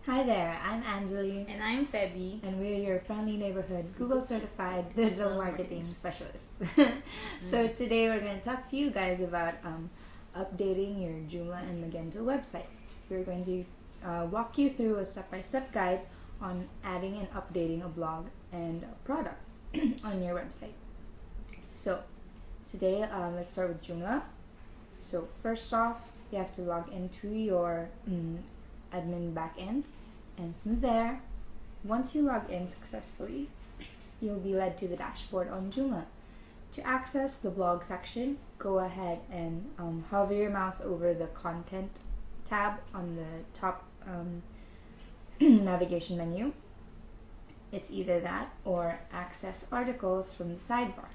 Hi there, I'm Anjali, And I'm Febby. and we're your friendly neighborhood Google certified digital marketing specialists. So today we're going to talk to you guys about updating your Joomla and Magento websites. We're going to walk you through a step-by-step guide on adding and updating a blog and a product on your website. So today let's start with Joomla. So first off, you have to log into your admin backend, and from there, once you log in successfully, you'll be led to the dashboard on Joomla. To access the blog section, go ahead and hover your mouse over the content tab on the top navigation menu. It's either that or access articles from the sidebar.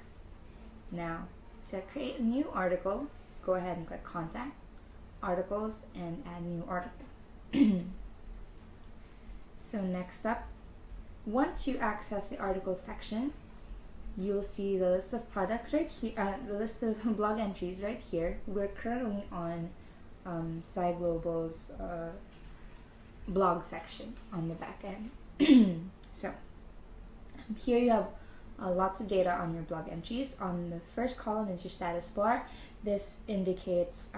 Now, to create a new article, go ahead and click Contact, Articles, and Add New Article. So next up, once you access the article section, you'll see the list of products right here, the list of blog entries right here. We're currently on SCI Global's blog section on the back end. So here you have lots of data on your blog entries. On the first column is your status bar. This indicates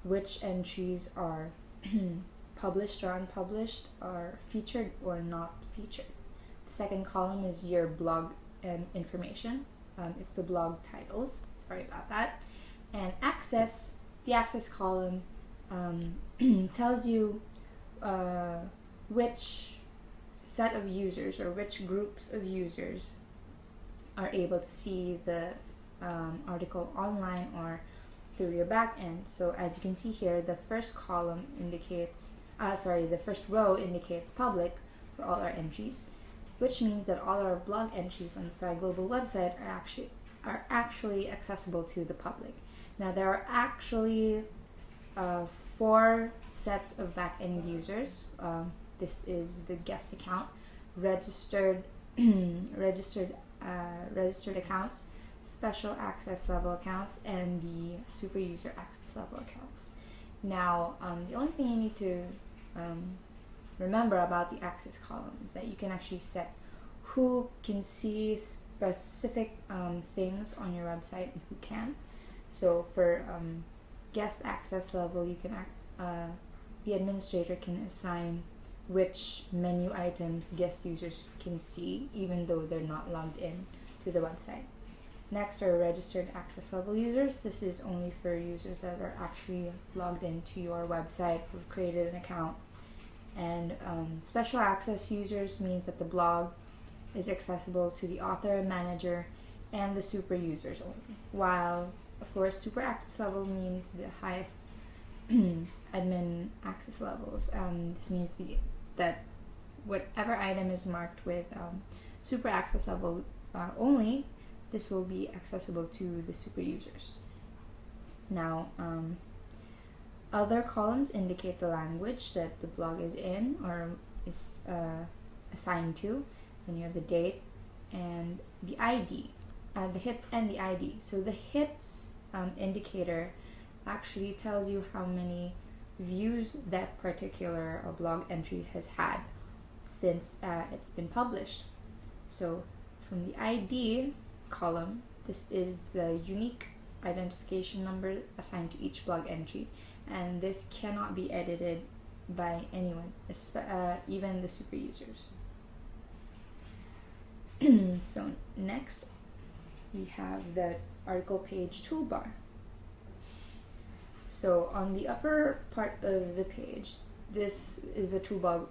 which entries are published or unpublished, or featured or not featured. The second column is your blog information. It's the blog titles. Sorry about that. And the access column tells you which set of users or which groups of users are able to see the article online or through your backend. So as you can see here, the first column indicates, the first row indicates public for all our entries, which means that all our blog entries on the SCI Global website are actually accessible to the public. Now there are actually 4 sets of backend users. This is the guest account, registered accounts, special access level accounts, and the super user access level accounts. Now, the only thing you need to remember about the access column is that you can actually set who can see specific things on your website and who can. So for guest access level, you can the administrator can assign which menu items guest users can see, even though they're not logged in to the website. Next are registered access level users. This is only for users that are actually logged into your website, who've created an account. And special access users means that the blog is accessible to the author, manager, and the super users only. While, of course, super access level means the highest admin access levels. This means that whatever item is marked with super access level only, this will be accessible to the super users. Now, other columns indicate the language that the blog is in or is assigned to. Then you have the date and the ID, the hits and the ID. So the hits indicator actually tells you how many views that particular blog entry has had since it's been published. So from the ID column, this is the unique identification number assigned to each blog entry, and this cannot be edited by anyone, even the super users. So next we have the article page toolbar. So on the upper part of the page, this is the toolbar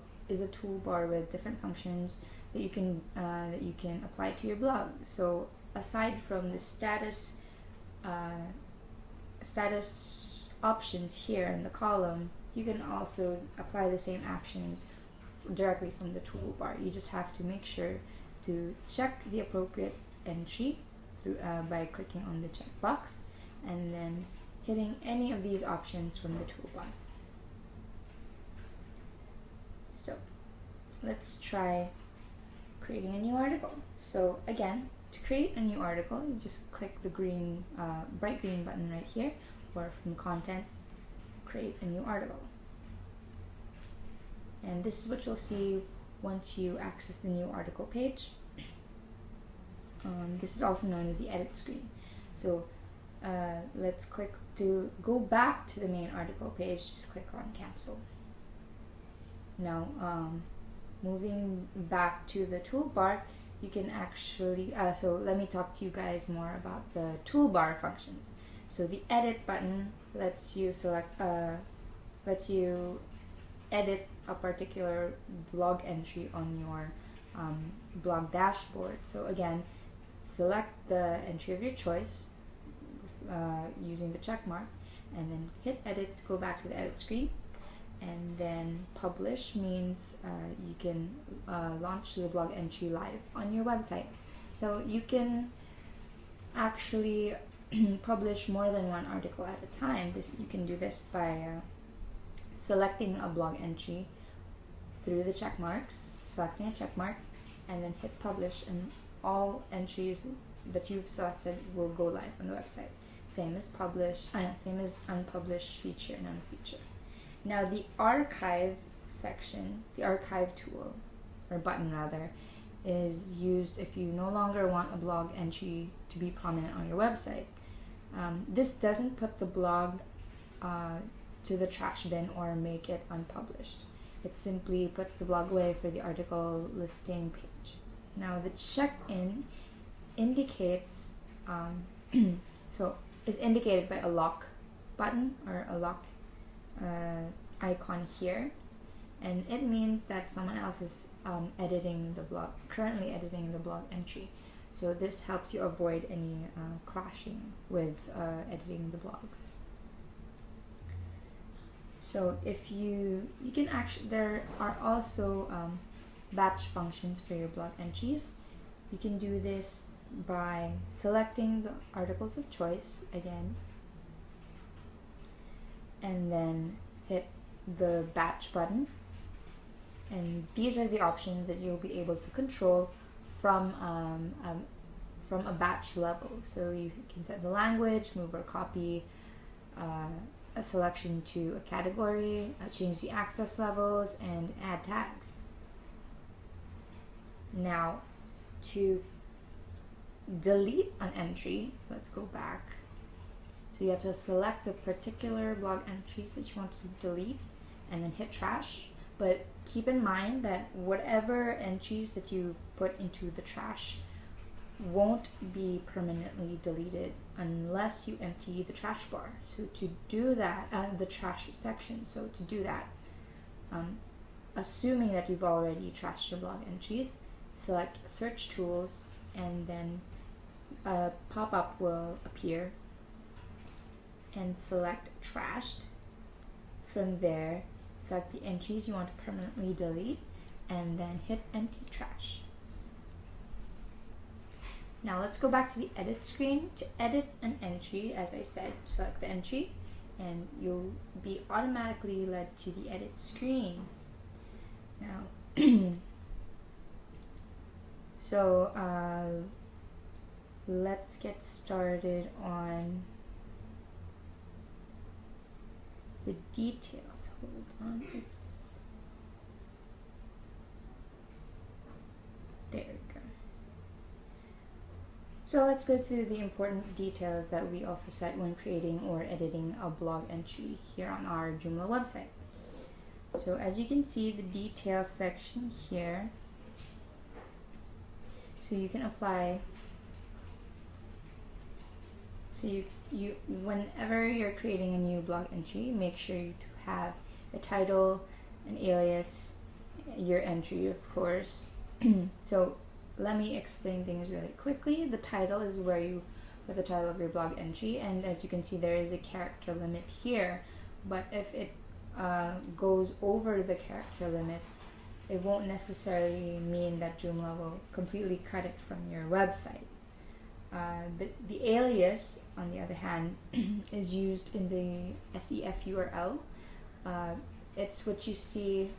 with different functions that you can apply to your blog. So aside from the status options here in the column, you can also apply the same actions directly from the toolbar. You just have to make sure to check the appropriate entry through by clicking on the checkbox and then hitting any of these options from the toolbar. So let's try creating a new article. So again, to create a new article, you just click the green, bright green button right here, or from Contents, create a new article. And this is what you'll see once you access the new article page. This is also known as the edit screen. So let's click to go back to the main article page. Just click on cancel. Now moving back to the toolbar, you can actually so let me talk to you guys more about the toolbar functions. So the edit button lets you edit a particular blog entry on your blog dashboard. So again, select the entry of your choice using the check mark, and then hit edit to go back to the edit screen. And then publish means you can launch the blog entry live on your website. So you can actually publish more than one article at a time. You can do this by selecting a blog entry through the check marks, selecting a check mark, and then hit publish, and all entries that you've selected will go live on the website. Same as unpublished feature, non-feature. Now the archive section, the archive tool, or button rather, is used if you no longer want a blog entry to be prominent on your website. This doesn't put the blog to the trash bin or make it unpublished. It simply puts the blog away for the article listing page. Now the check-in indicates, is indicated by a lock button or a lock icon here, and it means that someone else is currently editing the blog entry. So this helps you avoid any clashing with editing the blogs. So if you can actually, there are also batch functions for your blog entries. You can do this by selecting the articles of choice again, and then hit the batch button, and these are the options that you'll be able to control from a batch level. So you can set the language, move or copy a selection to a category, change the access levels, and add tags. Now to delete an entry, let's go back. So you have to select the particular blog entries that you want to delete and then hit trash. But keep in mind that whatever entries that you put into the trash won't be permanently deleted unless you empty the trash bar. So to do that, the trash section. So to do that, assuming that you've already trashed your blog entries, select search tools, and then a pop-up will appear, and select trashed. From there, select the entries you want to permanently delete, and then hit empty trash. Now let's go back to the edit screen. To edit an entry, as I said, select the entry, and you'll be automatically led to the edit screen. Now, so let's get started on the details. Hold on, oops. There we go. So let's go through the important details that we also set when creating or editing a blog entry here on our Joomla website. So as you can see, the details section here, so you can apply, so you whenever you're creating a new blog entry, make sure to have a title, an alias, your entry, of course. So let me explain things really quickly. The title is where you put the title of your blog entry, and as you can see, there is a character limit here, but if it goes over the character limit, it won't necessarily mean that Joomla will completely cut it from your website. The alias, on the other hand, is used in the SEF URL. It's what you see,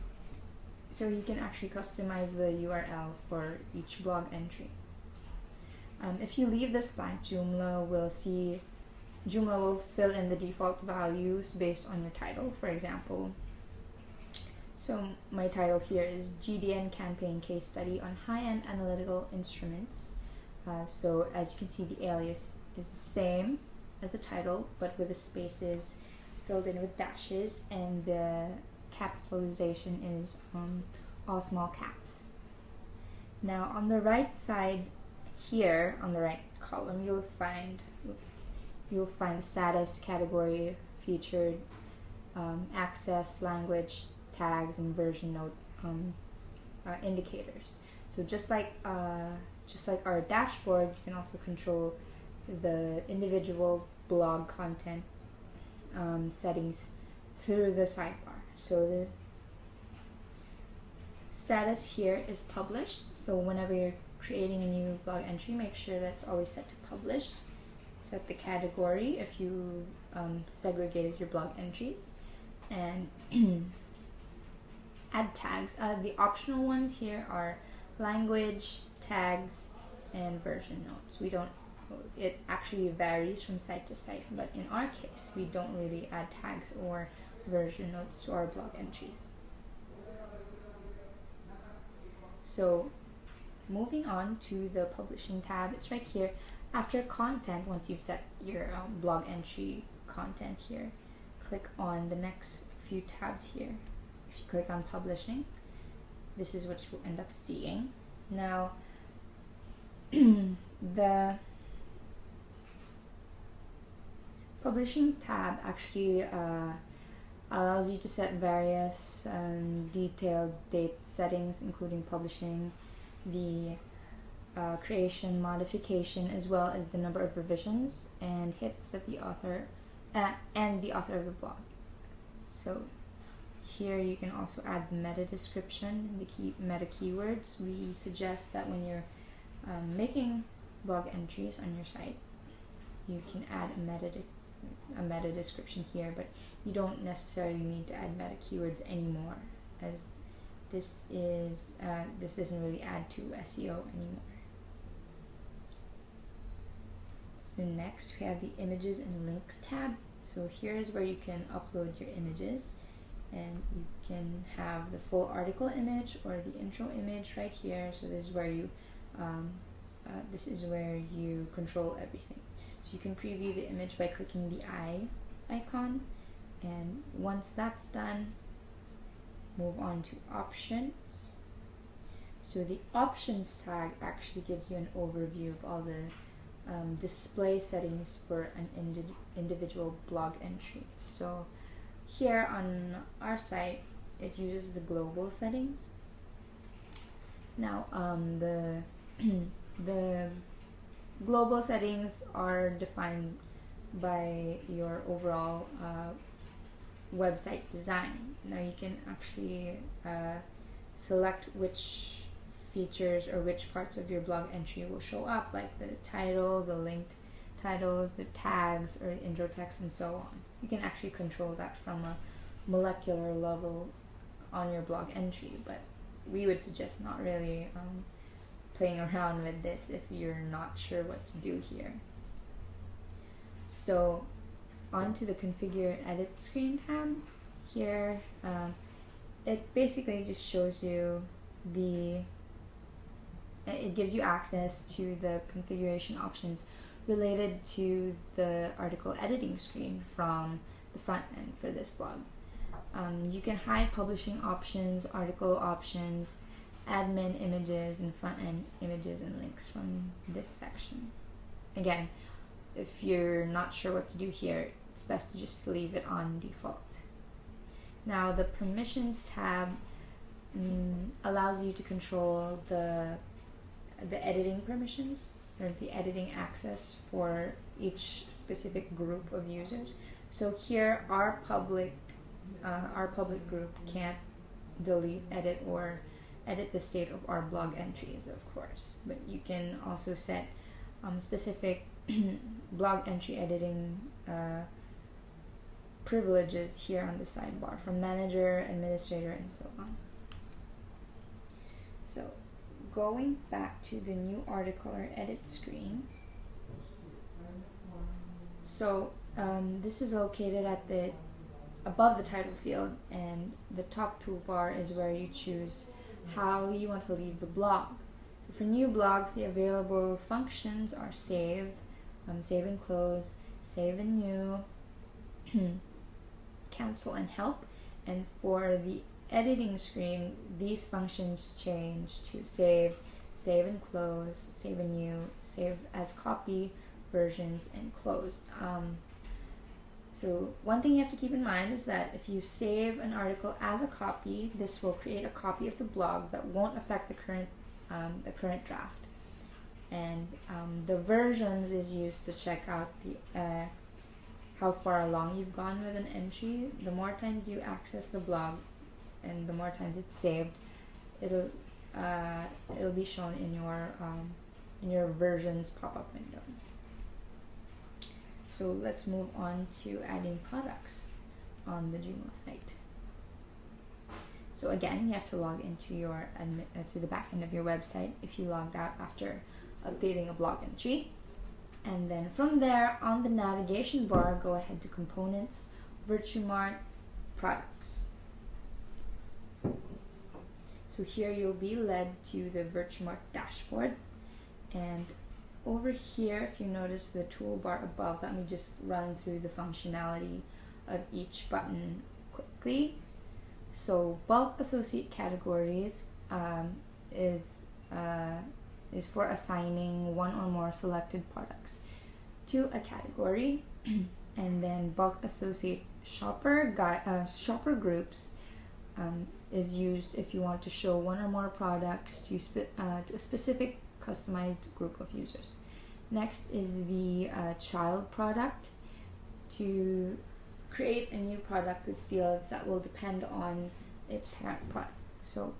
so you can actually customize the URL for each blog entry. If you leave this blank, Joomla will fill in the default values based on your title, for example. So my title here is GDN Campaign Case Study on High-End Analytical Instruments. So as you can see, the alias is the same as the title, but with the spaces filled in with dashes, and the capitalization is all small caps. Now on the right side here, on the right column, you'll find the status, category, featured, access, language, tags, and version note indicators. So just like our dashboard, you can also control the individual blog content settings through the sidebar. So the status here is published. So whenever you're creating a new blog entry, make sure that's always set to published. Set the category if you segregated your blog entries, and add tags. The optional ones here are language, tags, and version notes. It actually varies from site to site, but in our case, we don't really add tags or version notes to our blog entries. So moving on to the publishing tab, it's right here. After content, once you've set your blog entry content here, click on the next few tabs here. If you click on publishing, this is what you'll end up seeing. Now, the publishing tab actually allows you to set various detailed date settings, including publishing, the creation, modification, as well as the number of revisions and hits that the author and the author of the blog. So here you can also add the meta description and the meta keywords. We suggest that when you're making blog entries on your site, you can add a meta description here, but you don't necessarily need to add meta keywords anymore, as this doesn't really add to SEO anymore. So next we have the images and links tab. So here is where you can upload your images, and you can have the full article image or the intro image right here. So this is where you control everything. So you can preview the image by clicking the eye icon, and once that's done, move on to options. So the options tag actually gives you an overview of all the display settings for an individual blog entry. So here on our site, it uses the global settings. Now the global settings are defined by your overall website design. Now you can actually select which features or which parts of your blog entry will show up, like the title, the linked titles, the tags or intro text, and so on. You can actually control that from a molecular level on your blog entry, but we would suggest not really playing around with this if you're not sure what to do here. So onto the configure edit screen tab. Here it basically just shows you it gives you access to the configuration options related to the article editing screen from the front end for this blog. You can hide publishing options, article options, admin images, and front end images and links from this section. Again, if you're not sure what to do here, it's best to just leave it on default. Now the permissions tab allows you to control the editing permissions or the editing access for each specific group of users. So here our public group can't delete, edit, or edit the state of our blog entries, of course, but you can also set specific blog entry editing privileges here on the sidebar from manager, administrator, and so on. So going back to the new article or edit screen, so this is located at the above the title field, and the top toolbar is where you choose how you want to leave the blog. So for new blogs, the available functions are save, save and close, save and new, cancel and help. And for the editing screen, these functions change to save, save and close, save and new, save as copy, versions, and close. So one thing you have to keep in mind is that if you save an article as a copy, this will create a copy of the blog that won't affect the current draft. And the versions is used to check out how far along you've gone with an entry. The more times you access the blog and the more times it's saved, it'll be shown in your versions pop-up window. So let's move on to adding products on the Joomla site. So again, you have to log into your to the backend of your website if you logged out after updating a blog entry. And then from there, on the navigation bar, go ahead to Components Virtuemart Products. So here you'll be led to the Virtuemart dashboard, and over here, if you notice the toolbar above, let me just run through the functionality of each button quickly. So bulk associate categories is for assigning one or more selected products to a category, and then bulk associate shopper groups is used if you want to show one or more products to a specific customized group of users. Next is the child product, to create a new product with fields that will depend on its parent product. So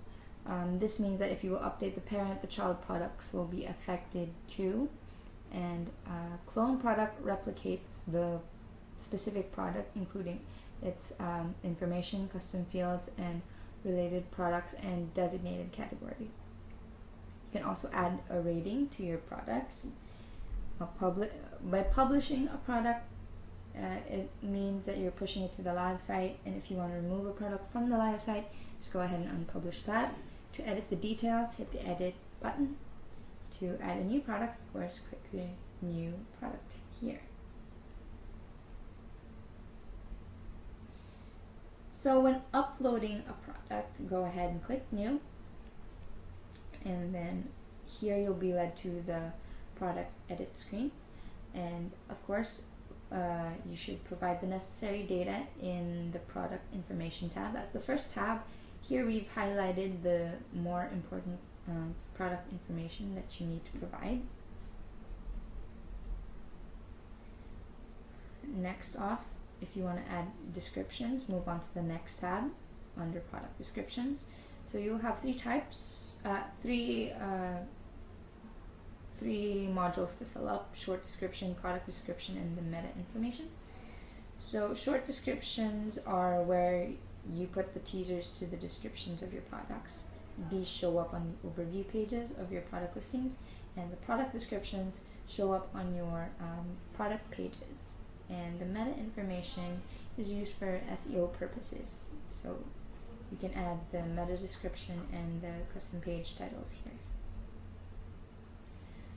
this means that if you will update the parent, the child products will be affected too. And clone product replicates the specific product, including its information, custom fields, and related products and designated category. You can also add a rating to your products. By publishing a product, it means that you're pushing it to the live site, and if you want to remove a product from the live site, just go ahead and unpublish that. To edit the details, hit the edit button. To add a new product, of course, click the new product here. So when uploading a product, go ahead and click new, and then here you'll be led to the product edit screen. And of course, you should provide the necessary data in the product information tab. That's the first tab. Here we've highlighted the more important product information that you need to provide. Next off, if you want to add descriptions, move on to the next tab under product descriptions. So you'll have three modules to fill up: short description, product description, and the meta information. So short descriptions are where you put the teasers to the descriptions of your products. These show up on the overview pages of your product listings, and the product descriptions show up on your product pages. And the meta information is used for SEO purposes. So you can add the meta description and the custom page titles here.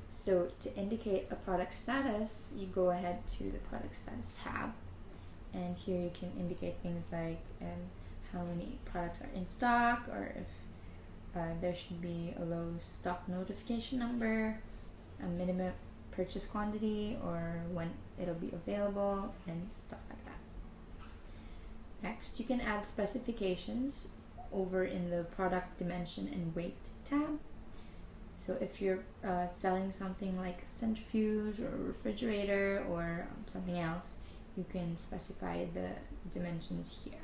So to indicate a product status, you go ahead to the product status tab, and here you can indicate things like how many products are in stock, or if there should be a low stock notification number, a minimum purchase quantity, or when it'll be available, and stuff like that. Next, you can add specifications over in the product dimension and weight tab. So if you're selling something like a centrifuge or a refrigerator or something else, you can specify the dimensions here.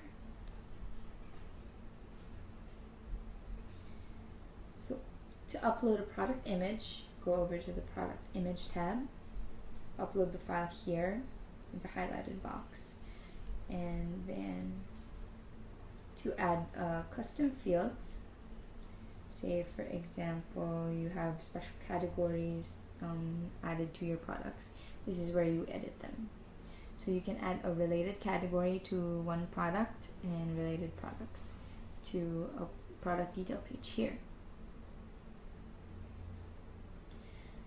So to upload a product image, go over to the product image tab, upload the file here in the highlighted box, and then to add custom fields, say for example you have special categories added to your products, this is where you edit them. So you can add a related category to one product and related products to a product detail page here.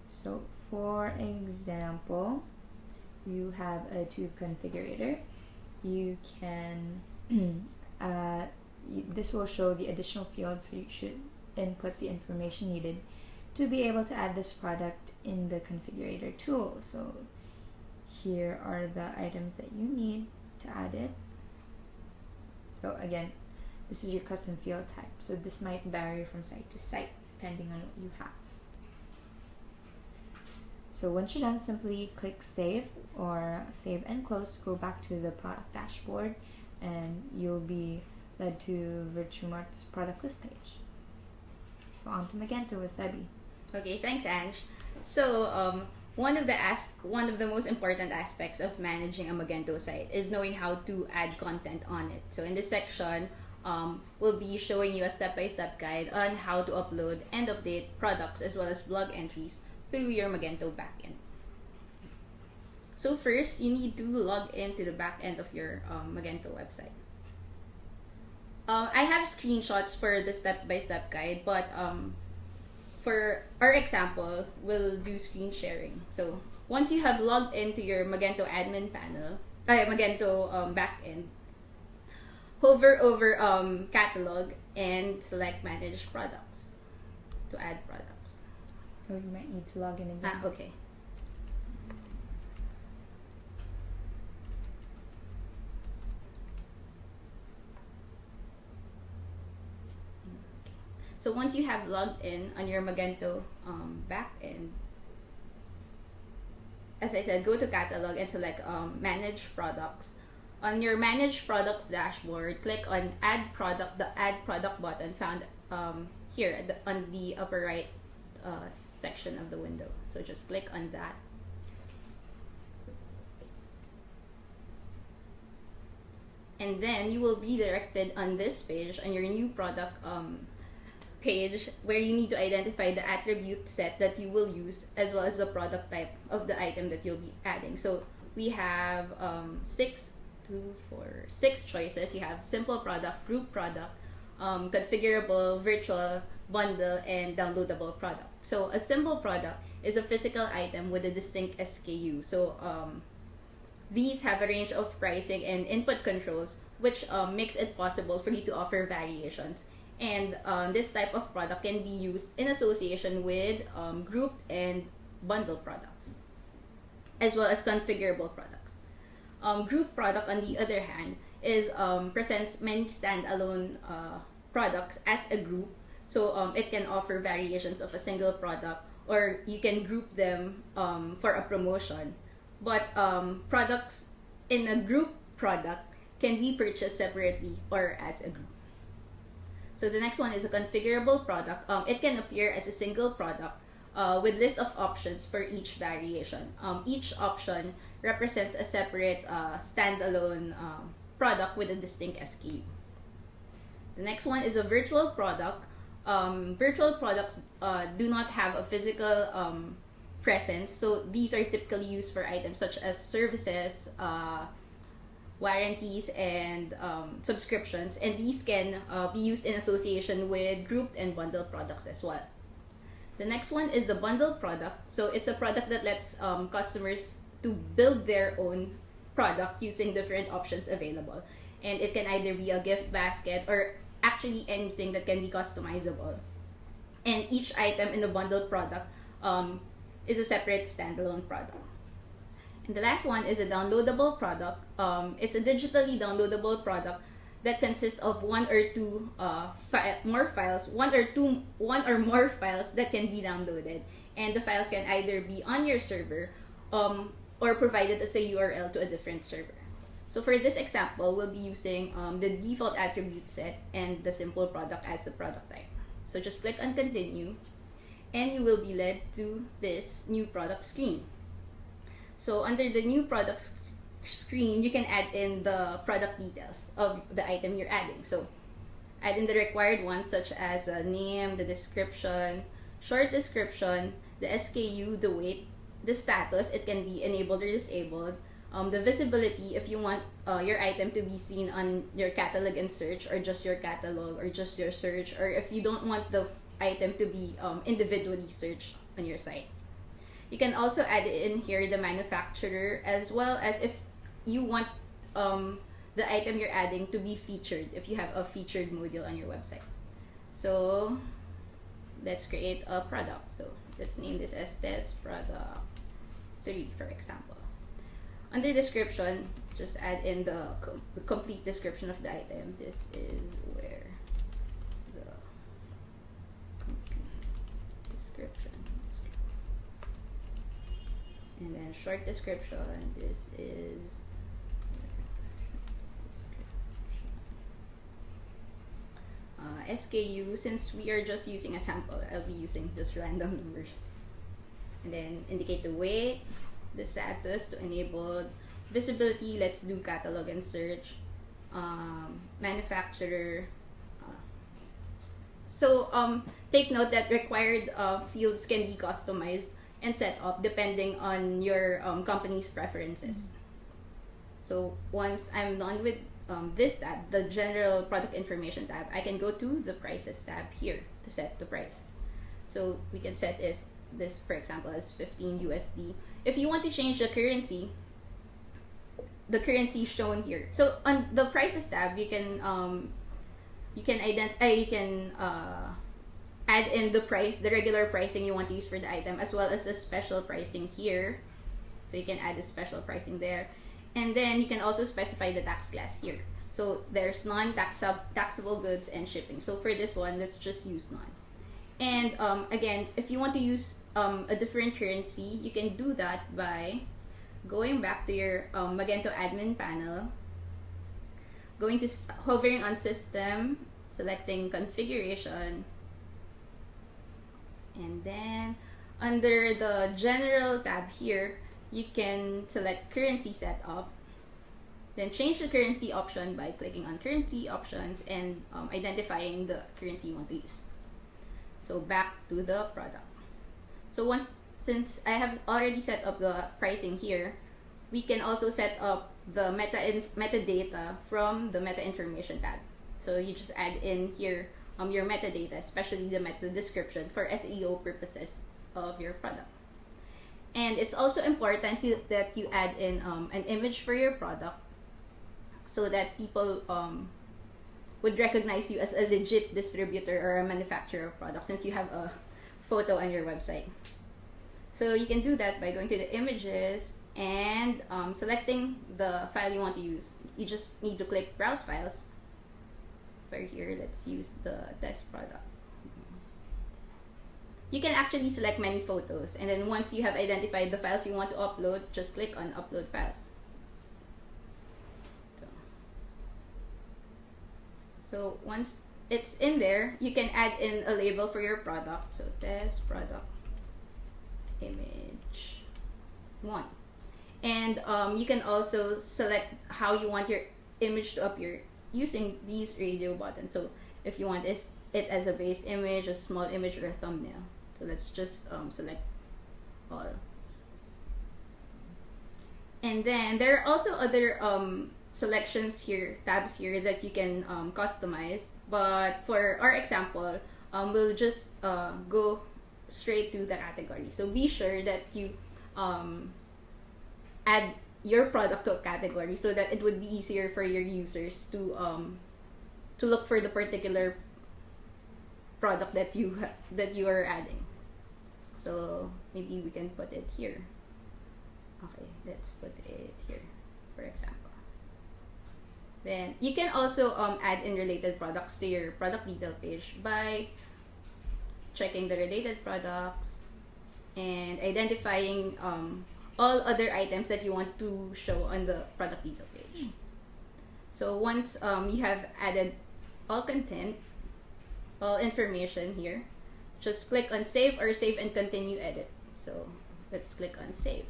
So for example, you have a tube configurator. You can this will show the additional fields where you should input the information needed to be able to add this product in the configurator tool. So here are the items that you need to add it. So again, this is your custom field type. So this might vary from site to site depending on what you have. So once you're done, simply click save or save and close, go back to the product dashboard, and you'll be led to Virtuemart's product list page. So on to Magento with Febby. Okay, thanks, Ange. So one of the most important aspects of managing a Magento site is knowing how to add content on it. So in this section, we'll be showing you a step-by-step guide on how to upload and update products as well as blog entries through your Magento backend. So first, you need to log into the backend of your Magento website. I have screenshots for the step-by-step guide, but for our example, we'll do screen sharing. So once you have logged into your Magento admin panel, Magento backend, hover over catalog and select manage products to add products. So you might need to log in again. Okay. So once you have logged in on your Magento backend, as I said, go to catalog and select manage products. On your manage products dashboard, click on add product, the add product button found here on the upper right section of the window. So just click on that. And then you will be directed on this page, on your new product page, where you need to identify the attribute set that you will use as well as the product type of the item that you'll be adding. So we have 6 choices. You have simple product, group product, configurable, virtual, bundle, and downloadable product. So a simple product is a physical item with a distinct SKU. So these have a range of pricing and input controls, which makes it possible for you to offer variations. And this type of product can be used in association with group and bundle products, as well as configurable products. Group product, on the other hand, presents many standalone products as a group. So it can offer variations of a single product, or you can group them for a promotion. But products in a group product can be purchased separately or as a group. So the next one is a configurable product. It can appear as a single product with list of options for each variation. Each option represents a separate standalone product with a distinct SKU. The next one is a virtual product. Virtual products do not have a physical presence, so these are typically used for items such as services, warranties, and subscriptions, and these can be used in association with grouped and bundled products as well. The next one is the bundled product. So it's a product that lets customers to build their own product using different options available, and it can either be a gift basket or actually anything that can be customizable. And each item in the bundled product is a separate standalone product. And the last one is a downloadable product. It's a digitally downloadable product that consists of one or more files that can be downloaded, and the files can either be on your server or provided as a URL to a different server. So for this example, we'll be using the default attribute set and the simple product as the product type. So just click on continue, and you will be led to this new product screen. So under the new product screen, you can add in the product details of the item you're adding. So add in the required ones such as the name, the description, short description, the SKU, the weight, the status, it can be enabled or disabled, the visibility, if you want your item to be seen on your catalog and search, or just your catalog, or just your search, or if you don't want the item to be individually searched on your site. You can also add in here the manufacturer, as well as if you want the item you're adding to be featured, if you have a featured module on your website. So let's create a product. So let's name this as test product 3, for example. Under description, just add in the complete description of the item. This is where the complete description. And then short description, this is SKU. Since we are just using a sample, I'll be using just random numbers. And then indicate the weight, the status to enable visibility. Let's do catalog and search. Manufacturer. So take note that required fields can be customized and set up depending on your company's preferences. So once I'm done with this tab, the general product information tab, I can go to the prices tab here to set the price. So we can set this, for example, as 15 USD. If you want to change the currency shown here. So on the prices tab, you can add in the price, the regular pricing you want to use for the item, as well as the special pricing here. So you can add the special pricing there. And then you can also specify the tax class here. So there's non-taxable goods and shipping. So for this one, let's just use none. And again, if you want to use a different currency, you can do that by going back to your Magento admin panel, going to hovering on system, selecting configuration, and then under the general tab here, you can select currency setup, then change the currency option by clicking on currency options and identifying the currency you want to use. So back to the product. So since I have already set up the pricing here, we can also set up the metadata from the meta information tab. So you just add in here your metadata, especially the meta description for SEO purposes of your product. And it's also important that you add in an image for your product so that people would recognize you as a legit distributor or a manufacturer of products, since you have a photo on your website. So you can do that by going to the images and selecting the file you want to use. You just need to click browse files. For here, let's use the test product. You can actually select many photos, and then once you have identified the files you want to upload, just click on upload files. So once it's in there, you can add in a label for your product. So test product image 1. And you can also select how you want your image to appear using these radio buttons. So if you want it as a base image, a small image, or a thumbnail. So let's just select all. And then there are also other selections here, tabs here that you can customize. But for our example, we'll just go straight to the category. So be sure that you add your product to a category so that it would be easier for your users to look for the particular product that you are adding. So maybe we can put it here. Okay, let's put it here, for example. Then you can also add in related products to your product detail page by checking the related products and identifying all other items that you want to show on the product detail page. So once you have added all content, all information here, just click on save or save and continue edit. So let's click on save.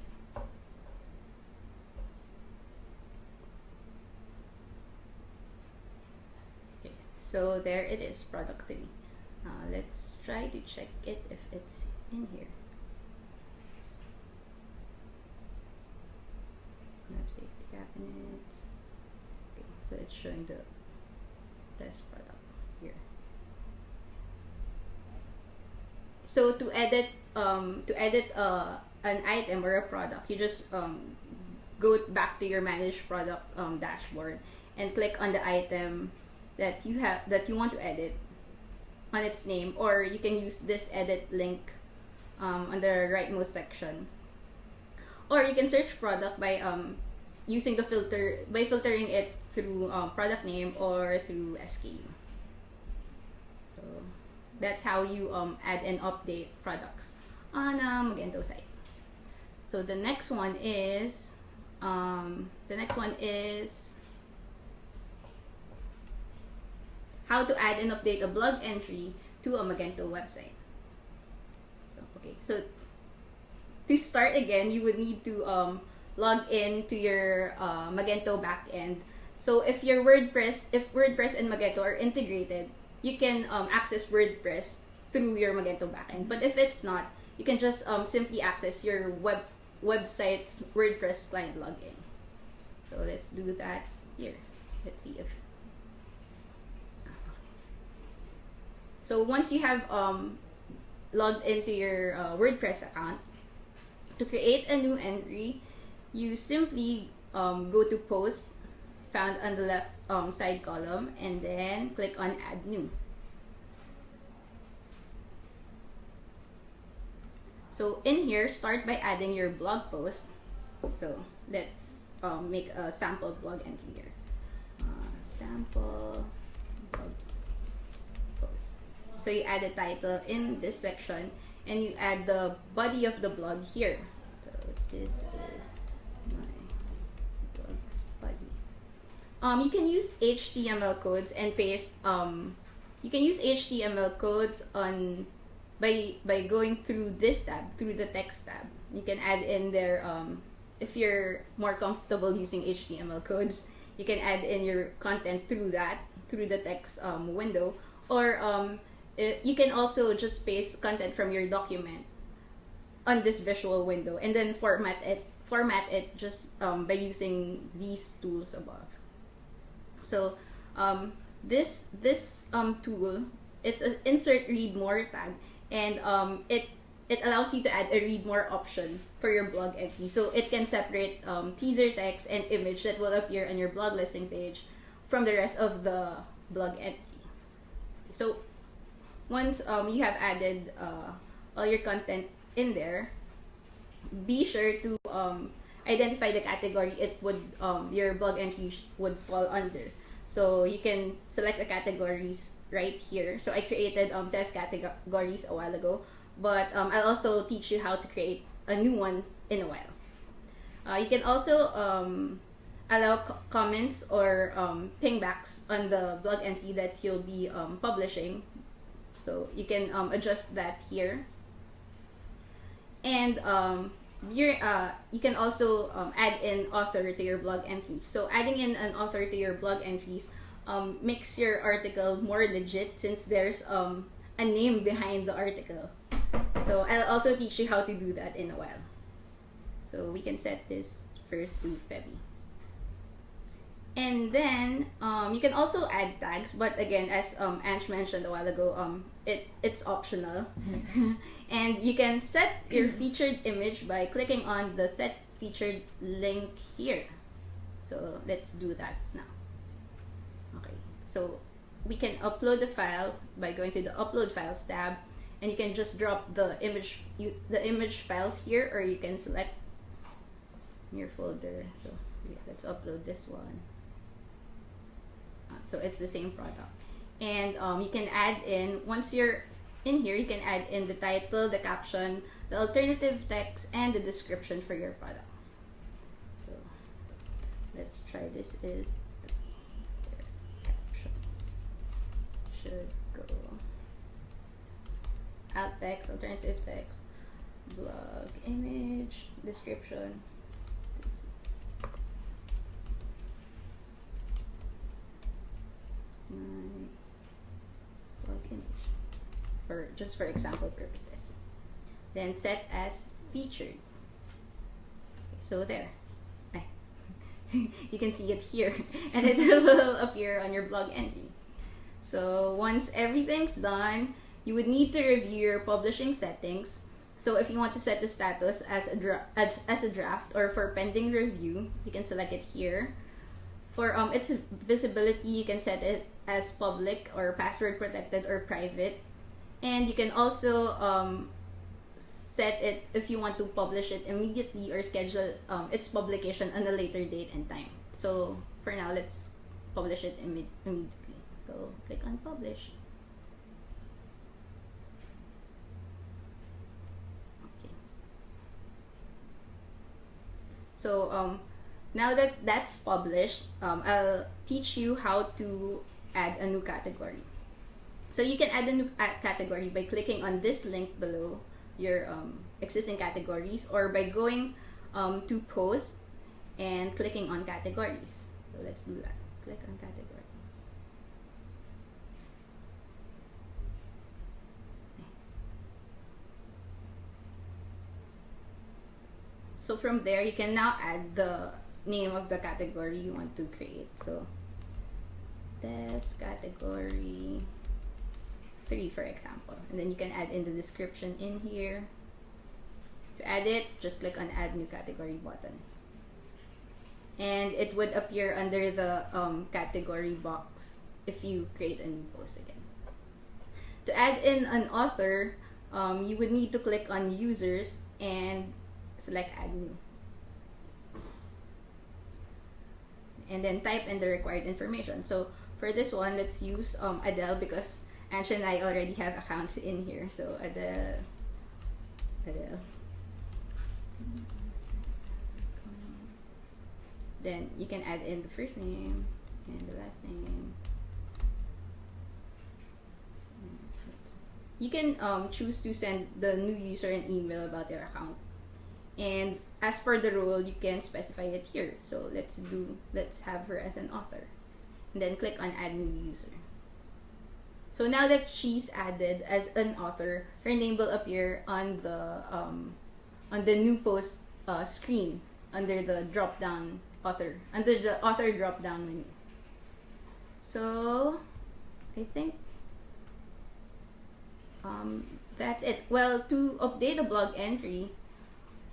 Okay, so there it is, product 3. Let's try to check it if it's in here. Oops. cabinets. Okay, so it's showing the test product here. So to edit an item or a product, you just go back to your managed product dashboard and click on the item that you want to edit on its name, or you can use this edit link on the rightmost section, or you can search product by using the filtering it through product name or through SKU. So that's how you add and update products on a Magento site. So the next one is how to add and update a blog entry to a Magento website. So to start again, you would need to log in to your Magento backend. So if WordPress and Magento are integrated, you can access WordPress through your Magento backend. But if it's not, you can just simply access your website's WordPress client login. So let's do that here. Let's see if. So once you have logged into your WordPress account, to create a new entry, you simply go to Post, found on the left side column, and then click on Add New. So in here, start by adding your blog post. So let's make a sample blog entry here. Sample blog post. So you add a title in this section, and you add the body of the blog here. So this is my blog's body. You can use HTML codes and paste. You can use HTML codes on by going through this tab, through the text tab. You can add in there, if you're more comfortable using HTML codes, you can add in your content through the text window, or you can also just paste content from your document on this visual window and then format it just by using these tools above. So this tool, it's an insert read more tag, and it allows you to add a read more option for your blog entry. So it can separate teaser text and image that will appear on your blog listing page from the rest of the blog entry. So once you have added all your content in there, be sure to identify the category your blog entry would fall under. So you can select the categories right here. So I created test categories a while ago, but I'll also teach you how to create a new one in a while. You can also allow comments or pingbacks on the blog entry that you'll be publishing. So you can adjust that here. And you can also add in author to your blog entries. So adding in an author to your blog entries makes your article more legit, since there's a name behind the article. So I'll also teach you how to do that in a while. So we can set this first to Febby. And then you can also add tags, but again, as Ange mentioned a while ago, it's optional. And you can set your featured image by clicking on the set featured link here. So let's do that now. Okay, so we can upload the file by going to the Upload Files tab, and you can just drop the image files here, or you can select your folder. So let's upload this one. So it's the same product, and you can add in, once you're in here, you can add in the title, the caption, the alternative text, and the description for your product. So let's try this. Is the caption should go alt text, alternative text, blog image, description. My blog image, just for example purposes. Then set as featured. So there. you can see it here, and it will appear on your blog entry. So once everything's done, you would need to review your publishing settings. So if you want to set the status as a draft or for pending review, you can select it here. For its visibility, you can set it as public or password protected or private. And you can also set it if you want to publish it immediately or schedule its publication on a later date and time. So for now, let's publish it immediately. So click on publish. Okay. So now that that's published, I'll teach you how to add a new category. So you can add a new category by clicking on this link below your existing categories, or by going to post and clicking on categories. So let's do that. Click on categories. So from there, you can now add the name of the category you want to create. So this category 3, for example, and then you can add in the description in here. To add it, just click on add new category button, and it would appear under the category box if you create a new post again. To add in an author, you would need to click on users and select add new, and then type in the required information. So for this one, let's use Adele, because Ansha and I already have accounts in here. So Adele. Then you can add in the first name and the last name. You can choose to send the new user an email about their account. And as for the role, you can specify it here. So let's have her as an author. And then click on add new user. So now that she's added as an author, her name will appear on the new post screen under the drop down under the author drop down menu. So I think that's it. Well, to update a blog entry,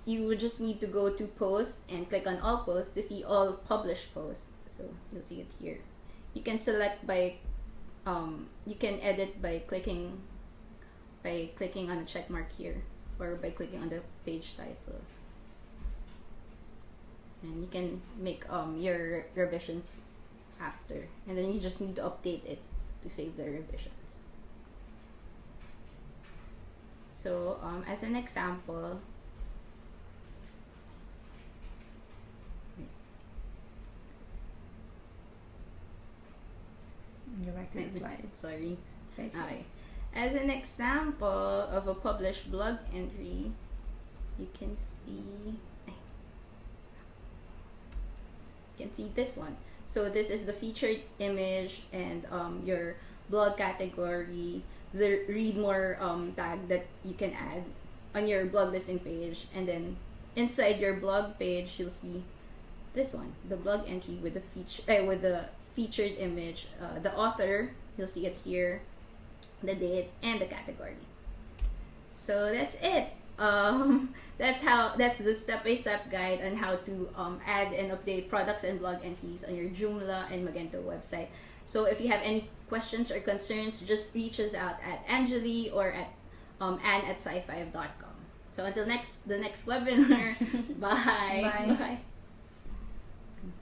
you would just need to go to post and click on all posts to see all published posts. So you'll see it here. You can select by you can edit by clicking on the check mark here, or by clicking on the page title, and you can make your revisions after, and then you just need to update it to save the revisions. So as an example, go back to the slide. Sorry. Okay. As an example of a published blog entry, you can see this one. So this is the featured image and your blog category, the read more tag that you can add on your blog listing page, and then inside your blog page you'll see this one, the blog entry with the featured image, the author, you'll see it here, the date, and the category. So that's it. That's the step-by-step guide on how to add and update products and blog entries on your Joomla and Magento website. So if you have any questions or concerns, just reach us out at Anjali or at ann@sci5.com. So until the next webinar, bye. Bye. Bye.